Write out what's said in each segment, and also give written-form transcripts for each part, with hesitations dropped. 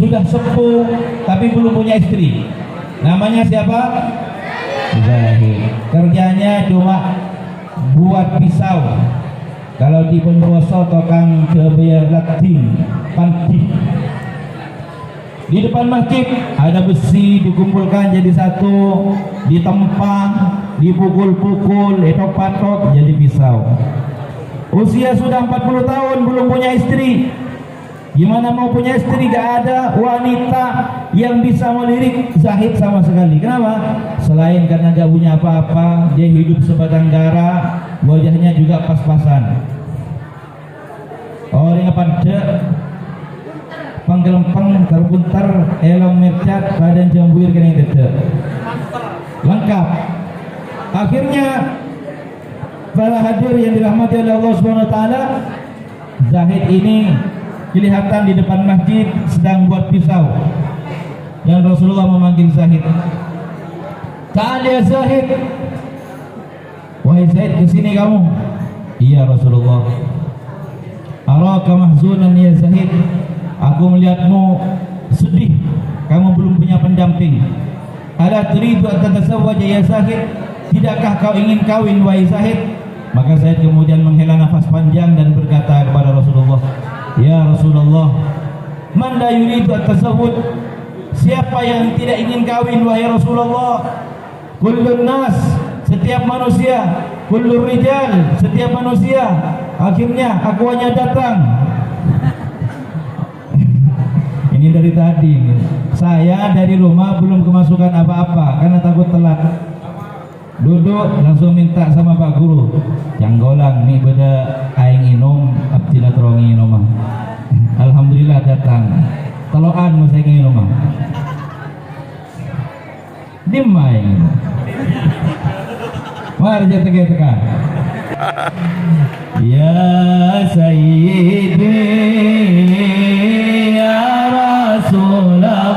sudah sepuh tapi belum punya istri. Namanya siapa? Zahid. Kerjanya cuma buat pisau. Kalau di Bondowoso tukang keberading panti. Di depan masjid ada besi dikumpulkan jadi satu, ditempa, dipukul-pukul, patok jadi pisau. Usia sudah 40 tahun belum punya istri. Gimana mau punya istri? Gak ada wanita yang bisa melirik Zahid sama sekali. Kenapa? Selain karena gak punya apa-apa, dia hidup sebatang kara, wajahnya juga pas-pasan. Orangnya pada penggelempeng, terpunter, elong mercat, badan jambuir kena dedek. Lengkap. Akhirnya para hadir yang dirahmati oleh Allah Subhanahu wa taala, Zahid ini kelihatan di depan masjid sedang buat pisau. Dan Rasulullah memanggil Zahid. "Ta'al ya Zahid." "Wahai Zahid, kesini kamu." "Iya Rasulullah." "Araka mahzunan ya Zahid." "Aku melihatmu sedih, kamu belum punya pendamping." "Ala turidu an tatasawwaja ya Zahid?" Tidakkah kau ingin kawin wahai Zahid? Maka Zahid kemudian menghela nafas panjang dan berkata kepada Rasulullah, "Ya Rasulullah, man la yuridu at-tazawwud?" Siapa yang tidak ingin kawin wahai Rasulullah? Kullun nas, setiap manusia. Kullur rijal, setiap manusia. Akhirnya aku hanya datang. Ini dari tadi. Saya dari rumah belum kemasukan apa-apa karena takut telat. Duduk langsung minta sama Pak Guru, "Janggolang nih beda aing inum, abdina terongi inum." Alhamdulillah datang. Teloan mau saya inum. Dimai. Mari kita teka. Ya Sayyidi ya Rasulullah.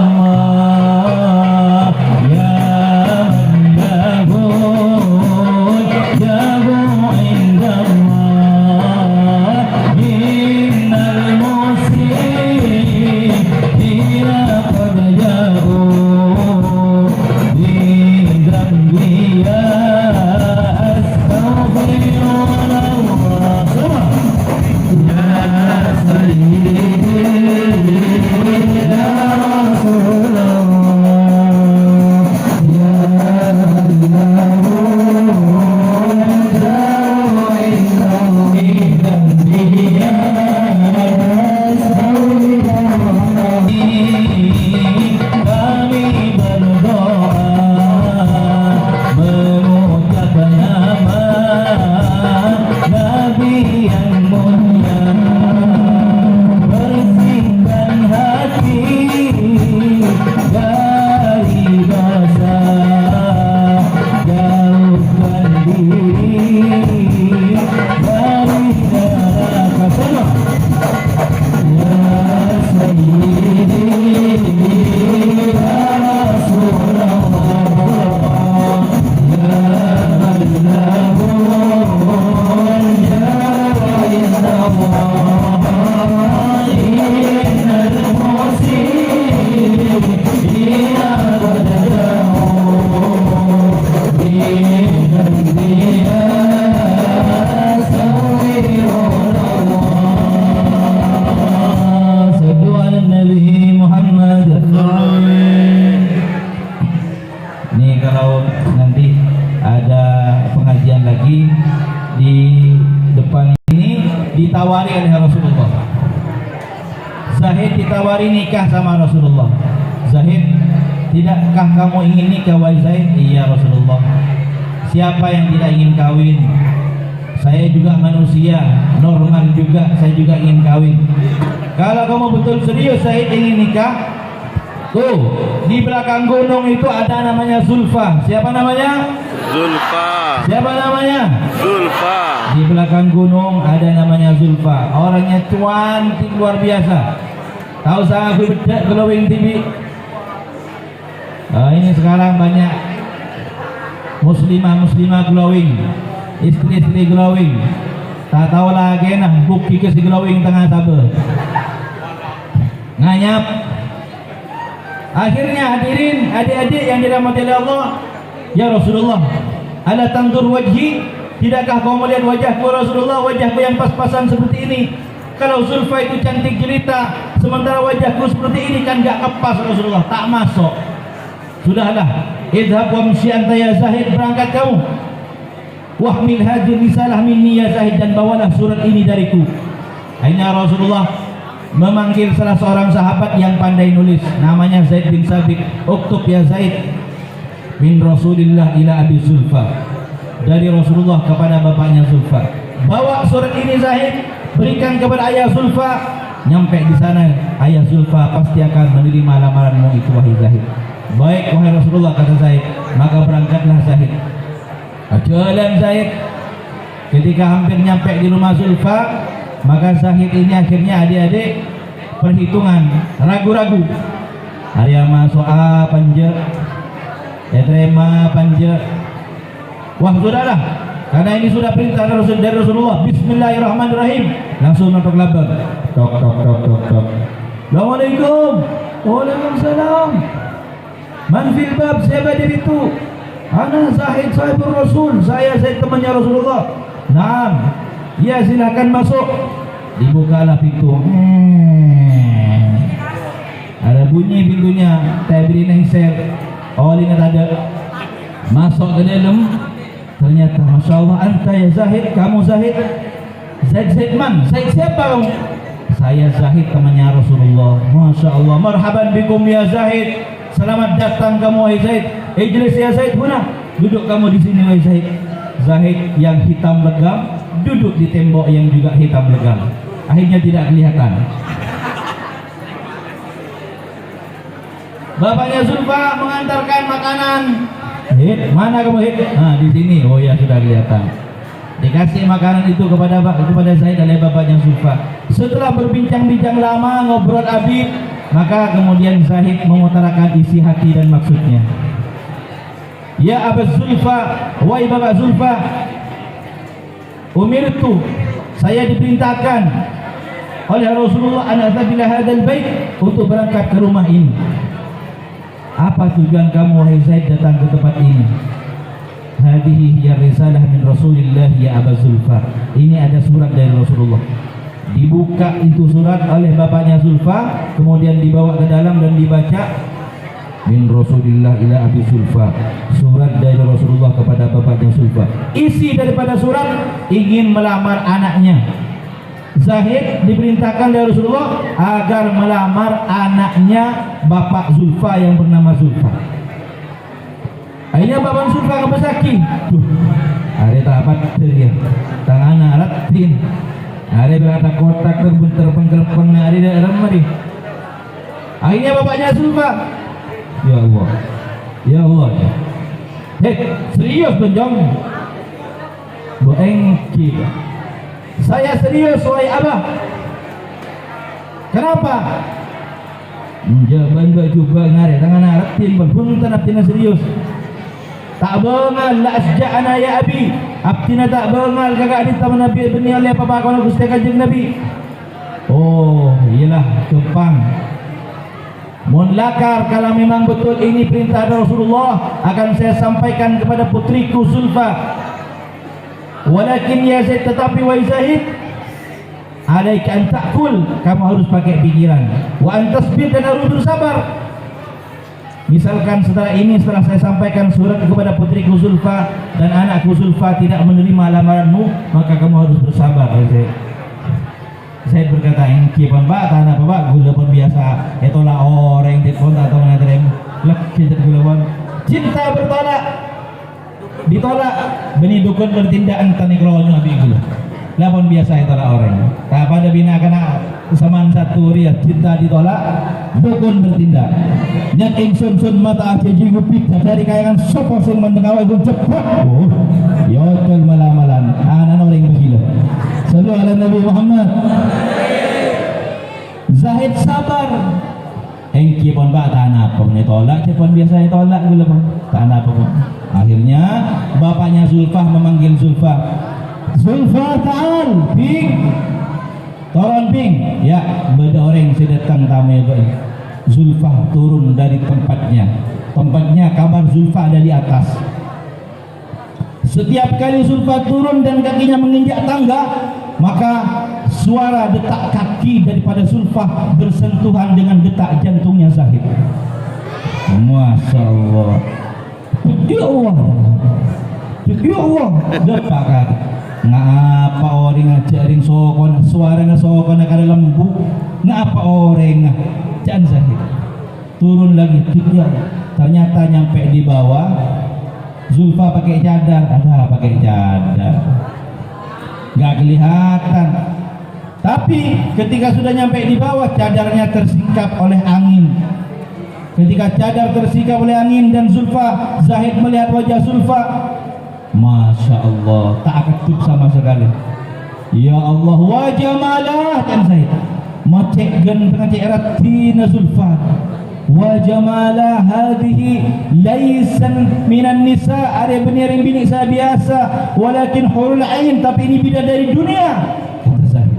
Ditawari oleh Rasulullah. Zahid ditawari nikah sama Rasulullah. Zahid, tidakkah kamu ingin nikah wahai Zahid? Iya Rasulullah. Siapa yang tidak ingin kawin? Saya juga manusia, normal juga, saya juga ingin kawin. Kalau kamu betul serius Zahid ingin nikah, tuh di belakang gunung itu ada namanya Zulfa. Siapa namanya? Zulfa. Siapa namanya? Zulfa. Di belakang gunung ada namanya Zulfa. Orangnya cantik luar biasa. Tahu saya aku bedak glowing TV. Ini sekarang banyak muslimah glowing, istri glowing. Tak tahu lagi nah bukti ke si glowing tengah sabar. Nganyap Akhirnya hadirin, adik-adik yang dirahmati oleh Allah, ya Rasulullah, ala tanzur wajhi, tidakkah kau melihat wajahku Rasulullah, wajahku yang pas-pasan seperti ini? Kalau Zulfa itu cantik jelita, sementara wajahku seperti ini kan gak kepas Rasulullah, tak masuk. Sudahlah, idhab wamshi anta ya Zahid, berangkat kamu. Wahmil hadir risalah minni ya Zahid, dan bawalah surat ini dariku. Akhirnya Rasulullah memanggil salah seorang sahabat yang pandai nulis, namanya Zaid bin Sabit. Uktub ya Zaid, min Rasulillah ila Abi Zulfa, dari Rasulullah kepada bapaknya Zulfa. Bawa surat ini Zaid, berikan kepada ayah Zulfa. Nyampe di sana ayah Zulfa pasti akan menerima lamaranmu itu wahai Zaid. Baik wahai Rasulullah, kata Zaid, maka berangkatlah Zaid. Jalan Zaid. Ketika hampir nyampe di rumah Zulfa, maka Zahid ini akhirnya adik-adik perhitungan, ragu-ragu. Arya masuk panja, terima panja. Wah sudahlah, karena ini sudah perintah dari Rasulullah. Bismillahirrahmanirrahim. Langsung notok labang. Tok tok tok tok tok. Assalamualaikum. Waalaikumsalam. Man fil bab, siapa di itu? Ana Zahid sahibur Rasul. Saya temannya Rasulullah. Naam. Ya silakan masuk. Dibukalah pintu. Ada bunyi pintunya. Tabiri nengser. Oh ini ada. Masuk ke dalam. Ternyata Masya Allah, anta ya Zahid, kamu Zahid. Zaid man. Zaid siapa kamu? Saya Zahid, temannya Rasulullah. Masya Allah. Marhaban bikum ya Zahid. Selamat datang kamu wahai Zaid. Ijlis ya Zaid, huna. Duduk kamu di sini wahai Zaid. Zahid yang hitam legam duduk di tembok yang juga hitam legam. Akhirnya tidak kelihatan. Bapaknya Zulfa mengantarkan makanan. Mana kamu Hid? Nah di sini. Oh ya sudah kelihatan. Dikasih makanan itu kepada Zaid oleh bapaknya Zulfa. Setelah berbincang-bincang lama ngobrol abid, maka kemudian Zaid mengutarakan isi hati dan maksudnya. Ya Abu Zulfa, wahai bapak Zulfa, umirtu, saya diperintahkan oleh Rasulullah an azabila hadal bait, untuk berangkat ke rumah ini. Apa tujuan kamu wahai Zaid datang ke tempat ini? Hadihi ya risalah min Rasulillah ya Abu Zulfa. Ini ada surat dari Rasulullah. Dibuka itu surat oleh bapaknya Zulfa, kemudian dibawa ke dalam dan dibaca. Min Rasulillah ila Abi Zulfa, surat dari Rasulullah kepada bapaknya Zulfa. Isi daripada surat ingin melamar anaknya. Zahid diperintahkan dari Rasulullah agar melamar anaknya bapak Zulfa yang bernama Zulfa. Akhirnya bapak Zulfa kebesaki. Ada tahapan dia tangan aratin. Ada berada kotak terbunter pengkelpeng ada di dalam mari. Akhirnya bapaknya Zulfa, ya Allah, ya Allah. Serius benjong. Boengki. Saya serius wahai abah. Kenapa? Jaban baju ngare tangan aratin pun tanaptina serius. Tak bengal la asja'ana ya abi. Abtina tak bengal kakak adit taman Nabi beni oleh papa kono Gusti Kanjeng Nabi. Oh, iyalah kepang. Mun lakar kalau memang betul ini perintah Rasulullah, akan saya sampaikan kepada putriku Zulfa. Walakin ya Zaid, tetapi wahai Zaid, alaika an ta'kul, kamu harus pakai pikiran. Wa an tasbir, dan harus bersabar. Misalkan setelah ini, setelah saya sampaikan surat kepada putriku Zulfa dan anakku Zulfa tidak menerima lamaranmu, maka kamu harus bersabar. Saya berkata, engki pun pak, tanah apa pak, gula pun biasa. Itulah orang yang dikontak atau menerima. Lek kita gula cinta bertolak, ditolak. Beni dukun bertindak antani kronya bigula. Lapon biasa itulah orang. Tak pada bina kena kesamaan satu ria cinta ditolak, dukun bertindak. Nyak ingsun sun mata aja jigupit dari kayangan sopo sing mendengawai pun cepat. Oh, yotol malamalan. Anak orang begila. Sallu ala Nabi Muhammad. Zahid sabar. Engki pun pak tanah pun ditolak, pun biasa ditolak gula pun. Tanah pun. Akhirnya bapaknya Zulfa memanggil Zulfa. Zulfa ta'al, Bing. Tolong Bing. Ya, beda orang si datang tamu itu. Zulfa turun dari tempatnya. Tempatnya kamar Zulfa ada di atas. Setiap kali Zulfa turun dan kakinya menginjak tangga, maka suara detak kaki daripada Zulfa bersentuhan dengan detak jantungnya Zahid. Masya Allah. Ya Allah. Ya Allah. Depak ngapa orang ngajarin sokon suaranya sokon kada lembut, ngapa orang jangan Zahid turun lagi tidak, ternyata nyampe di bawah Zulfa pakai cadar, ada pakai cadar nggak kelihatan, tapi ketika sudah nyampe di bawah cadarnya tersingkap oleh angin. Ketika cadar tersingkap oleh angin dan Zulfa, Zahid melihat wajah Zulfa, Masya Allah, tak ketup sama sekali. Ya Allah, wajah malah kan Zahid macek gen dengan cek ratina Zulfa. Wajah malah hadhihi laisan minan nisa, ada benar bini saya biasa, walakin hurul ain, tapi ini bidadari dunia, kata Zahid.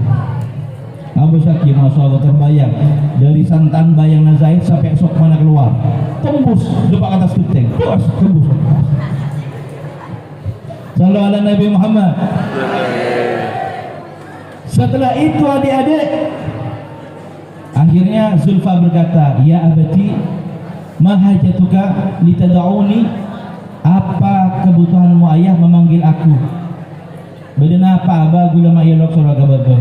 Abu Syakir Masya Allah terbayang dari santan bayang Zahid sampai sok mana keluar, tembus depan atas genteng, tembus. Sallallahu ala Nabi Muhammad. Setelah itu adik-adik, akhirnya Zulfa berkata, ya abati, ma hajatuka litad'uni, apa kebutuhanmu ayah memanggil aku? Bedana apa aba gula ma yalok suraga baga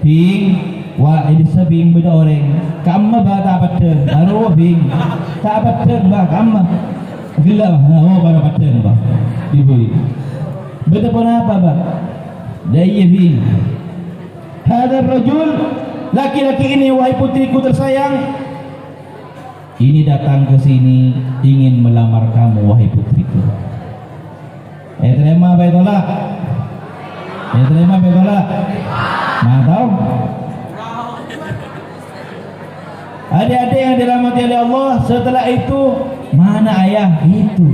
bing wa idisa bing beda orang kamma ba ta paten baru bing ta paten ba kamma gila oh baru paten ba diberi beda pun apa ba daya bing hadar rajul, laki-laki ini wahai putriku tersayang, ini datang ke sini ingin melamar kamu wahai putriku. Terima apa tolak? Terima apa tolak? Nah tahu? Adik-adik yang dirahmati oleh Allah, setelah itu mana ayah itu?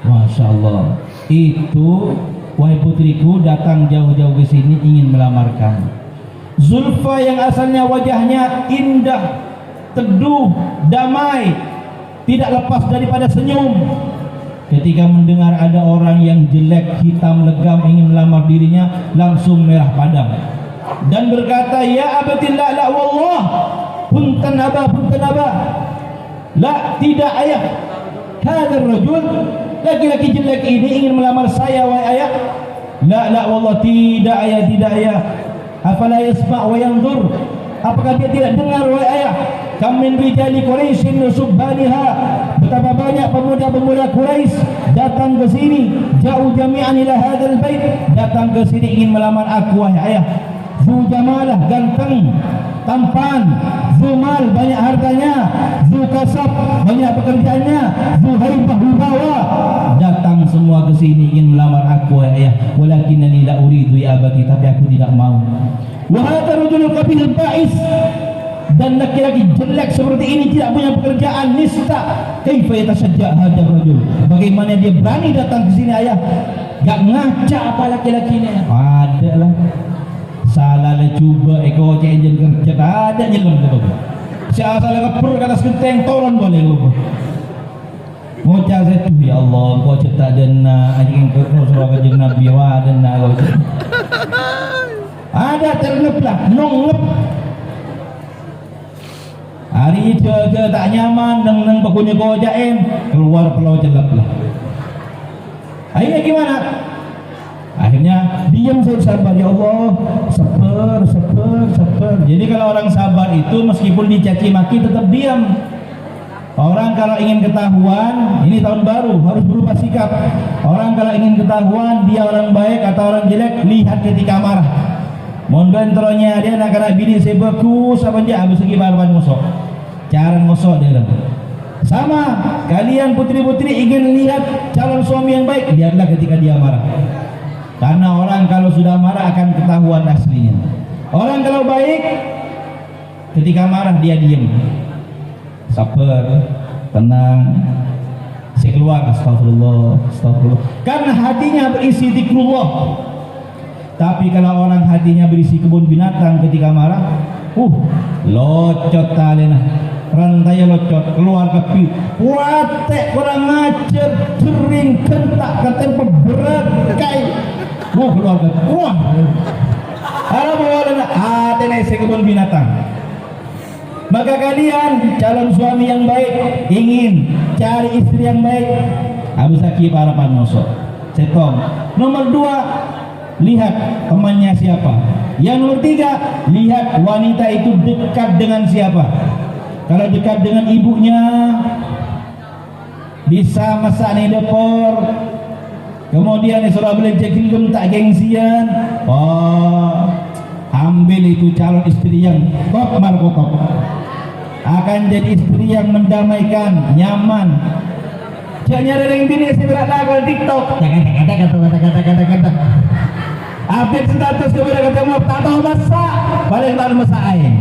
Masya Allah, itu wahai putriku datang jauh-jauh ke sini ingin melamar kamu. Zulfa yang asalnya wajahnya indah, teduh, damai, tidak lepas daripada senyum, ketika mendengar ada orang yang jelek, hitam, legam ingin melamar dirinya, langsung merah padam dan berkata, ya abatillah la wallah, punten aba, la tidak ayah, hadar rajul, laki-laki jelek ini ingin melamar saya wahai ayah. La wallah, tidak ayah. Afala yasma' wa yanzur, apakah dia tidak dengar wahai ayah? Kam min rijali Quraisyin nusubbaniha, betapa banyak pemuda-pemuda Quraisy datang ke sini, jauh jami'an ila hadzal bait, datang ke sini ingin melamar aku wahai ayah. Zu jamalah, ganteng, tampan, zu mal, banyak hartanya, zu kasab, banyak pekerjaannya, zu haibah, wibawa, datang semua ke sini ingin melamar aku wahai ayah. Walakinnani la uridu ya abati, tapi aku tidak mau. Wa hadha rajulul qabih ba'is, dan laki-laki jelek seperti ini tidak punya pekerjaan, nista. Kaifa yatasajja hadzal rajul, bagaimana dia berani datang ke sini ayah? Gak ngaca apa laki-laki ini? Ada lah. Salah lah cuba eko cenjen kerja ada nyelam tu. Si asal kepur ke atas genteng tolong boleh lu. Ngocah saya tu, ya Allah, kau cetak dana anjing kau suruh kanjeng Nabi wa dana kau. Ada ternep lah, nonglep. Hari itu aja tak nyaman neng pakunya kau jaim keluar pelau jelap lah. Akhirnya gimana? Akhirnya diam, saya sabar, ya Allah, sabar. Jadi kalau orang sabar itu meskipun dicaci maki tetap diam. Orang kalau ingin ketahuan, ini tahun baru harus berubah sikap. Orang kalau ingin ketahuan dia orang baik atau orang jelek, lihat ketika marah. Mohon bentronya dia nak kena bini saya bagus apa dia habis lagi barban ngosok. Cara ngosok dia. Sama, kalian putri-putri ingin lihat calon suami yang baik, lihatlah ketika dia marah. Karena orang kalau sudah marah akan ketahuan aslinya. Orang kalau baik, ketika marah dia diam, sabar, tenang, saya keluar astagfirullah. Karena hatinya berisi zikrullah. Tapi kalau orang hatinya berisi kebun binatang ketika marah, locot talena. rantai locot keluar kepi watek kurang ngajar sering kentak katen berat kai keluar ke wah ada bawa tenesi kebun binatang. Maka kalian calon suami yang baik ingin cari istri yang baik Abu Saki harapan mosok setong. Nomor 2, lihat temannya siapa. Yang nomor 3, lihat wanita itu dekat dengan siapa. Kalau dekat dengan ibunya bisa masak nih dapur, kemudian disuruh beli jegilum tak gengsian, oh ambil itu calon istri yang top markotop, akan jadi istri yang mendamaikan, nyaman. Jangan nyari yang bini seberat lagu TikTok. Kata. Update status kepada ketemu tak tahu masak, paling tahu masak air.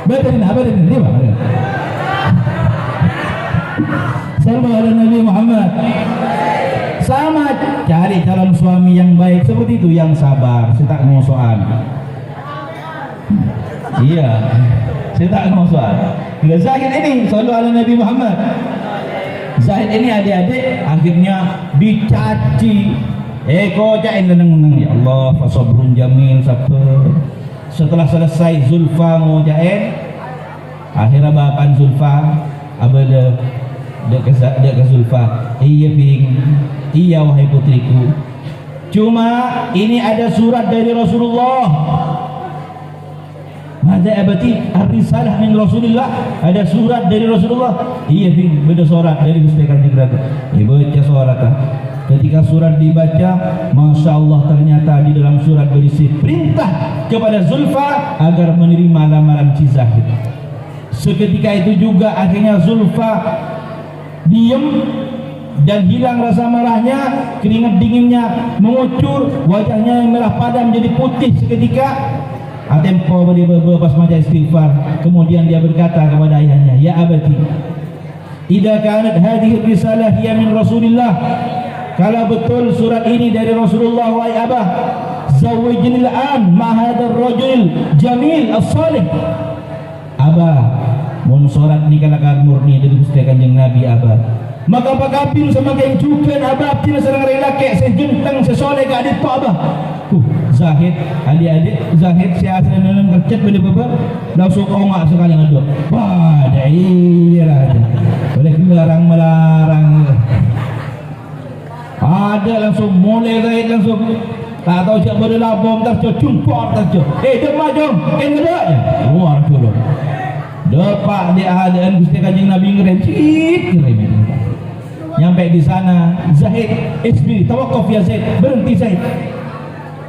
Betul ini bang. Sallallahu alaihi Nabi Muhammad. Sama cari calon suami yang baik seperti itu, yang sabar, saya tak mau soal. Iya, saya tak mau soal. Zahid ini sallallahu alaihi Nabi Muhammad. Zahid ini adik-adik akhirnya dicaci. Eko cain leneng-leneng, ya Allah, fasabrun jamil sabar. Setelah selesai Zulfa mau cain, akhirnya bapan Zulfa abada dia ke Zulfa, iya ping, iya wahai putriku, cuma ini ada surat dari Rasulullah. Mada abati ar-risalah min Rasulillah, ada surat dari Rasulullah. Iya ping, beda surat dari Gusti Kanjeng Ratu. Baca surat. Ketika surat dibaca, Masya Allah, ternyata di dalam surat berisi perintah kepada Zulfa agar menerima lamaran si Zahid. Seketika itu juga akhirnya Zulfa diam dan hilang rasa marahnya, keringat dinginnya mengucur, wajahnya yang merah padam menjadi putih seketika. Atempo beberapa maca istighfar, kemudian dia berkata kepada ayahnya, ya abati, idza kanat hadhihi risalah hiya min Rasulillah, kalau betul surat ini dari Rasulullah, wahai abah, zawwijni al-an ma hadzal rajul jamil as-salih. Abah, mun surat ni kalakan murni dari Gusti Kanjeng Nabi abah, maka pakapin sama kain cukan abah pin sareng relake sejentang sesoleh ka adit pa abah. Zahid, adik-adik Zahid si asal dalam kercet boleh bapa langsung ongak sekali ngaduk. Wah, daerah boleh melarang ada langsung mulai Zahid langsung tak tahu siapa boleh labom tak cumpor tak demak jom ngedak je luar dulu depak di adaan Gusti Kanjeng Nabi ngeremcit nyampe di sana Zahid isbiri tawakuf ya Zahid, berhenti Zahid.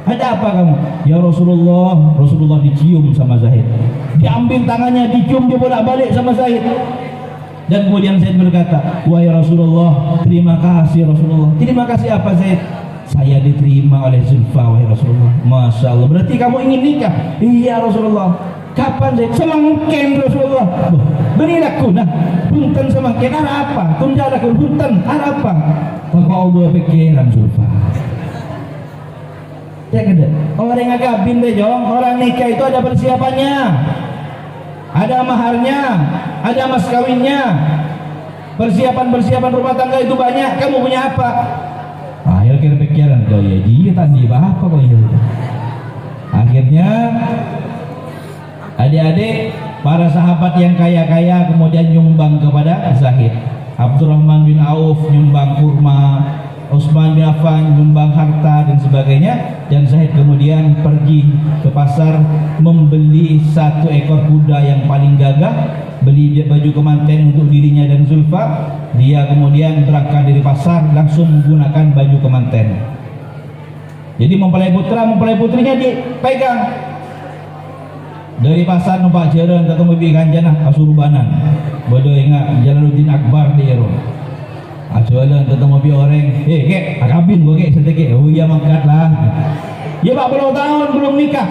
Ada apa kamu? Ya Rasulullah. Rasulullah dicium sama Zahid, diambil tangannya, dicium, dia bolak-balik sama Zahid. Dan kemudian Zaid berkata, wahai Rasulullah, terima kasih Rasulullah. Terima kasih apa Zaid? Saya diterima oleh Zulfa wahai Rasulullah. Masya Allah, berarti kamu ingin nikah? Iya Rasulullah. Kapan Zaid? Semangken Rasulullah. Berilah kunah punten semangken ada apa? Tunjala kun punten ada apa? Kau Allah pikiran Zulfa. Ya kada. Orang yang agabin deh jong, orang nikah itu ada persiapannya, ada maharnya, ada mas kawinnya, persiapan rumah tangga itu banyak. Kamu punya apa? Akhirnya kira pikiran kau ya dia tadi apa kau ya. Akhirnya adik-adik para sahabat yang kaya-kaya kemudian nyumbang kepada Zahid. Abdurrahman bin Auf nyumbang kurma, Utsman bin Affan nyumbang harta dan sebagainya. Dan Zahid kemudian pergi ke pasar membeli 1 ekor kuda yang paling gagah, beli baju kemanten untuk dirinya dan Zulfa. Dia kemudian berangkat dari pasar langsung menggunakan baju kemanten. Jadi mempelai putra mempelai putrinya dipegang dari pasar numpak jalan ketemu bikan janah Pasurubanan. Bodoh ingat Jalaluddin Akbar di Ero. Acualan ketemu bi orang, kek, akabin gua kek sedikit. Oh iya mangkat lah. Ya 40 tahun belum nikah.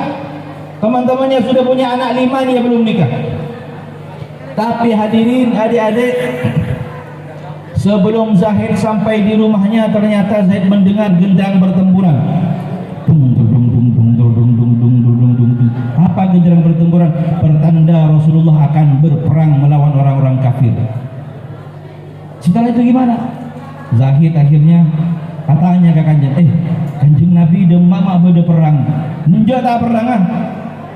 Teman-temannya sudah punya anak 5 nih yang belum nikah. Tapi hadirin adik-adik, sebelum Zahid sampai di rumahnya ternyata Zahid mendengar gendang bertemburan. Apa gendang bertemburan? Pertanda Rasulullah akan berperang melawan orang-orang kafir. Setelah itu gimana? Zahid akhirnya katanya ke Kanjeng, Kanjeng Nabi demam apa ada perang? Enjak tak perang ah?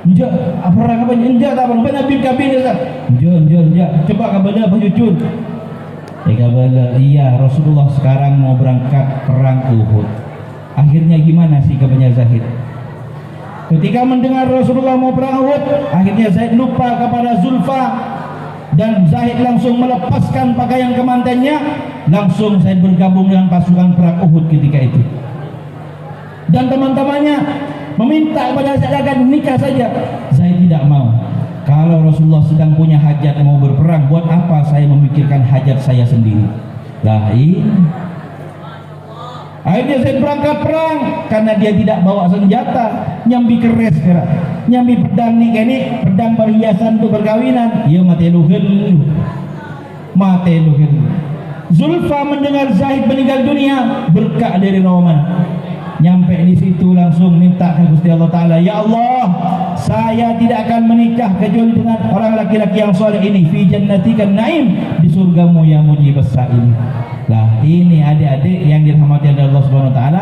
Enjak perang apa? Enjak tak perang. Nabi kabin ya? Enjak. Coba kabala apa jujur? Kabala, iya Rasulullah sekarang mau berangkat perang Uhud. Akhirnya gimana sih kabarnya Zahid? Ketika mendengar Rasulullah mau perang Uhud, akhirnya Zahid lupa kepada Zulfa. Dan Zahid langsung melepaskan pakaian kemantennya, langsung Zahid bergabung dengan pasukan perang Uhud ketika itu. Dan teman-temannya meminta kepada Zahid agar nikah saja. Zahid tidak mau. Kalau Rasulullah sedang punya hajat mau berperang, buat apa saya memikirkan hajat saya sendiri? Akhirnya Zahid berangkat perang karena dia tidak bawa senjata, nyambi keres kira. Nyambi pedang nih kini pedang perhiasan untuk perkawinan. Ya mati luhun. Zulfa mendengar Zahid meninggal dunia, berkah dari Roman. Nyampe di situ langsung minta ke Gusti Allah Taala, ya Allah, saya tidak akan menikah kecuali dengan orang laki-laki yang soleh ini, fi jannatika naim, di surgamu yang mujibas sa'il. Lah ini adik-adik yang dirahmati Allah Subhanahu wa taala,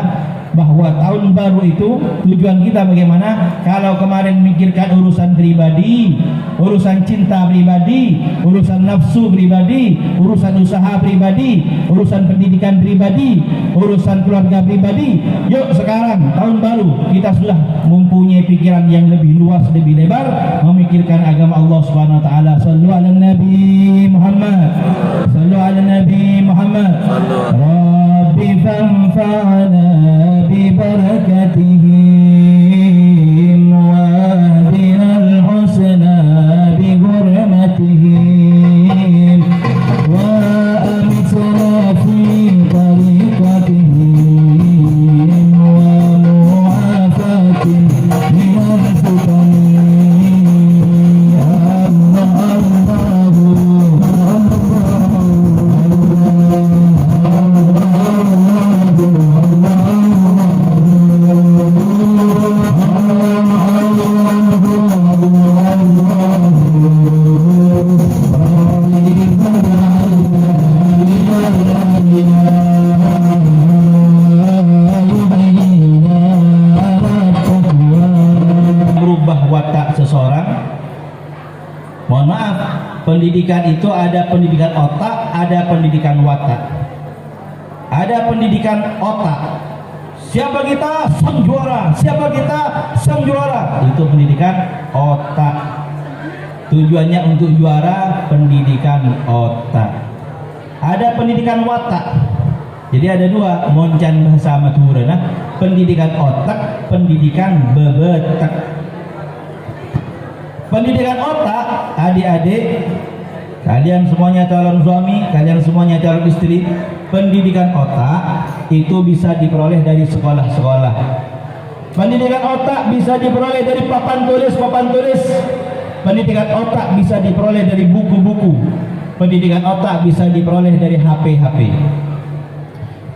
bahwa tahun baru itu tujuan kita bagaimana? Kalau kemarin mikirkan urusan pribadi, urusan cinta pribadi, urusan nafsu pribadi, urusan usaha pribadi, urusan pendidikan pribadi, urusan keluarga pribadi, yuk sekarang tahun baru kita sudah mempunyai pikiran yang lebih luas, lebih lebar, memikirkan agama Allah Subhanahu wa taala. Shallu ala Nabi Muhammad, shallu ala Nabi Muhammad. Rabbi fanfa'na bibarakatihim wa dinal husna bi hurmatihim wa amtana fi tariqatihim wa mu'afatin minal futani. Pendidikan itu ada pendidikan otak, ada pendidikan watak. Ada pendidikan otak. Siapa kita? Sang juara. Siapa kita? Sang juara. Itu pendidikan otak. Tujuannya untuk juara, pendidikan otak. Ada pendidikan watak. Jadi ada dua, moncan bahasa Madura. Nah, pendidikan otak, pendidikan bebetak. Pendidikan otak, adik-adik, kalian semuanya calon suami, kalian semuanya calon istri. Pendidikan otak itu bisa diperoleh dari sekolah-sekolah. Pendidikan otak bisa diperoleh dari papan tulis. Pendidikan otak bisa diperoleh dari buku-buku. Pendidikan otak bisa diperoleh dari HP-HP.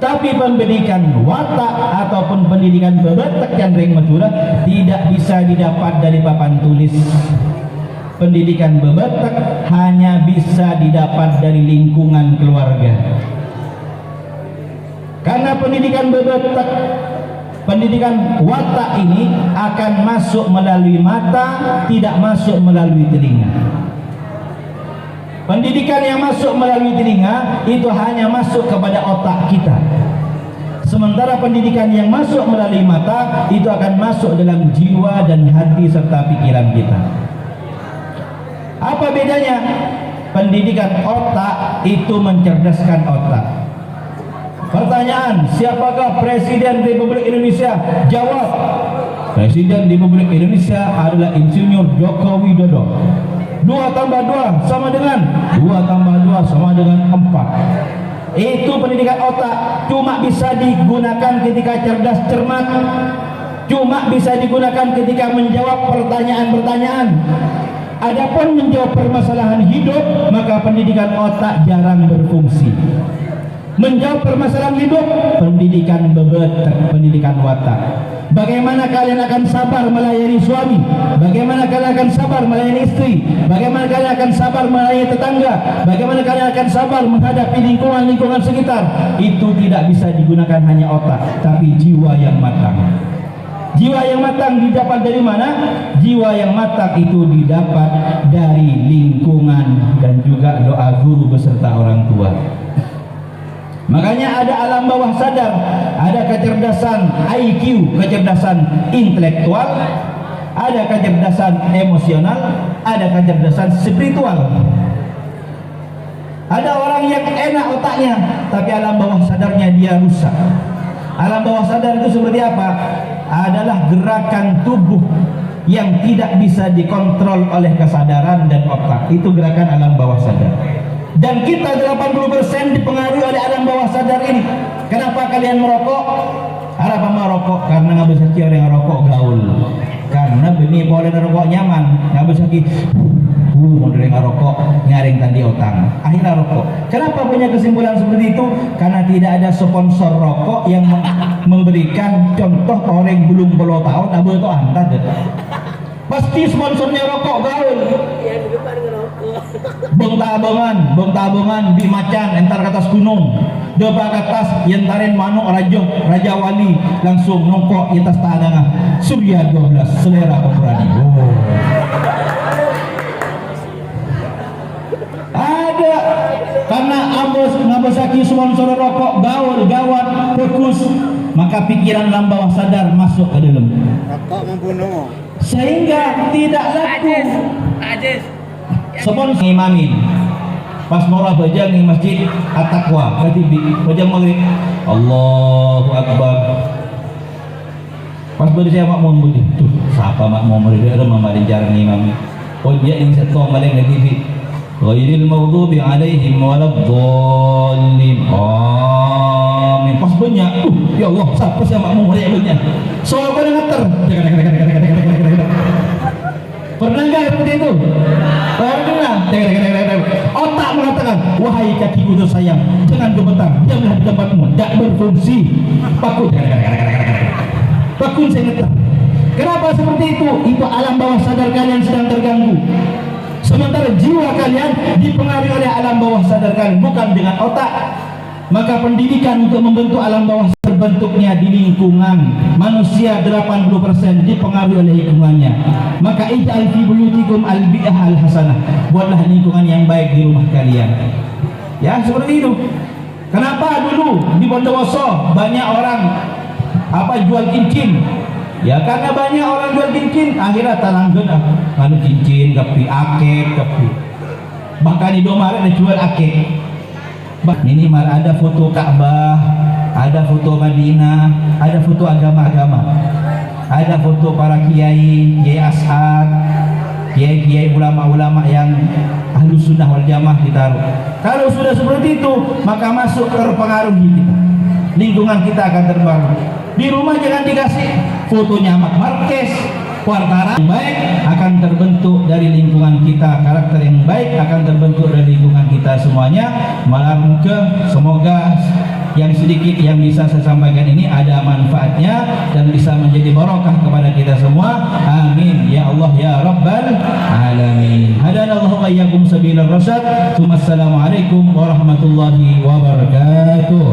Tapi pendidikan watak ataupun pendidikan bebetak yang ring Madura tidak bisa didapat dari papan tulis. Pendidikan bebetak hanya bisa didapat dari lingkungan keluarga. Karena pendidikan bebetak, pendidikan watak ini akan masuk melalui mata, tidak masuk melalui telinga. Pendidikan yang masuk melalui telinga itu hanya masuk kepada otak kita. Sementara pendidikan yang masuk melalui mata itu akan masuk dalam jiwa dan hati serta pikiran kita. Apa bedanya? Pendidikan otak itu mencerdaskan otak. Pertanyaan, siapakah Presiden Republik Indonesia? Jawab, Presiden Republik Indonesia adalah Insinyur Joko Widodo. 2 tambah 2 sama dengan 2 tambah 2 sama dengan 4. Itu pendidikan otak. Cuma bisa digunakan ketika cerdas cermat. Cuma bisa digunakan ketika menjawab pertanyaan-pertanyaan. Adapun menjawab permasalahan hidup, maka pendidikan otak jarang berfungsi. Menjawab permasalahan hidup, pendidikan bebetak, pendidikan watak. Bagaimana kalian akan sabar melayani suami? Bagaimana kalian akan sabar melayani istri? Bagaimana kalian akan sabar melayani tetangga? Bagaimana kalian akan sabar menghadapi lingkungan-lingkungan sekitar? Itu tidak bisa digunakan hanya otak, tapi jiwa yang matang. Jiwa yang matang didapat dari mana? Jiwa yang matang itu didapat dari lingkungan dan juga doa guru beserta orang tua. Makanya ada alam bawah sadar, ada kecerdasan IQ, kecerdasan intelektual, ada kecerdasan emosional, ada kecerdasan spiritual. Ada orang yang enak otaknya, tapi alam bawah sadarnya dia rusak. Alam bawah sadar itu seperti apa? Adalah gerakan tubuh yang tidak bisa dikontrol oleh kesadaran dan otak. Itu gerakan alam bawah sadar. Dan kita 80% dipengaruhi oleh alam bawah sadar ini. Kenapa kalian merokok? Apa merokok? Karena nggak bisa orang rokok gaul. Karena benih boleh rokok nyaman, nggak bisa mau dari ngerokok nyaring tadi otang. Akhirnya rokok. Kenapa punya kesimpulan seperti itu? Karena tidak ada sponsor rokok yang memberikan contoh orang belum 10 tahun, abu itu antar deh. Pasti sponsornya rokok gaul. Iya, di depan ngerokok. Bong tabungan di macan entar ke atas gunung. Doba ke atas yentarin manuk raja wali langsung nongkok di atas tanah. Surya 12 selera pemberani. Oh. Ada karena ngabosaki sponsor rokok gaul gawat fokus, maka pikiran alam bawah sadar masuk ke dalam. Rokok membunuh. Sehingga tidak laku. Sponsor imamin. Pas mau baca di masjid At-Taqwa, baca maghrib, Allahu Akbar. Pas baca saya makmum putih, tuh siapa makmum dia ada mamarin jarang imam. Oh dia yang setor maling lagi di ghairil maghdubi alaihim waladdallin. Amin. Pas banyak, ya Allah, siapa sih makmum dia banyak. Soal pada ngeter. Pernah enggak seperti itu? Pernah. Otak mengatakan, wahai kakiku tersayang, jangan gemetar, diamlah di tempatmu, tidak berfungsi. Pakun saya ngeter. Kenapa seperti itu? Itu alam bawah sadar kalian sedang terganggu. Sementara jiwa kalian dipengaruhi oleh alam bawah sadar kalian, bukan dengan otak. Maka pendidikan untuk membentuk alam bawah terbentuknya di lingkungan. Manusia 80% dipengaruhi oleh lingkungannya. Maka ij'al fi buyutikum al-bi'ah al-hasanah. Buatlah lingkungan yang baik di rumah kalian. Ya, seperti itu. Kenapa dulu di Bondowoso banyak orang jual cincin? Ya karena banyak orang jual cincin, akhirnya talanggen cincin, kepi akek, kepi. Bahkan di Indomaret ada jual akek. Minimal ada foto Ka'bah, ada foto Madinah, ada foto agama-agama, ada foto para kiai, kiai ashar, kiai-kiai ulama-ulama yang ahlus sunnah wal jamaah ditaruh. Kalau sudah seperti itu, maka masuk terpengaruhi kita. Lingkungan kita akan terbangun. Di rumah jangan dikasih fotonya Mark Marquez. Warna yang baik akan terbentuk dari lingkungan kita, karakter yang baik akan terbentuk dari lingkungan kita semuanya. Malam semoga yang sedikit yang bisa saya sampaikan ini ada manfaatnya dan bisa menjadi barokah kepada kita semua. Amin ya Allah ya Rabbal alamin. Hadanallahu iyyakum sabilal rasyad. Assalamualaikum warahmatullahi wabarakatuh.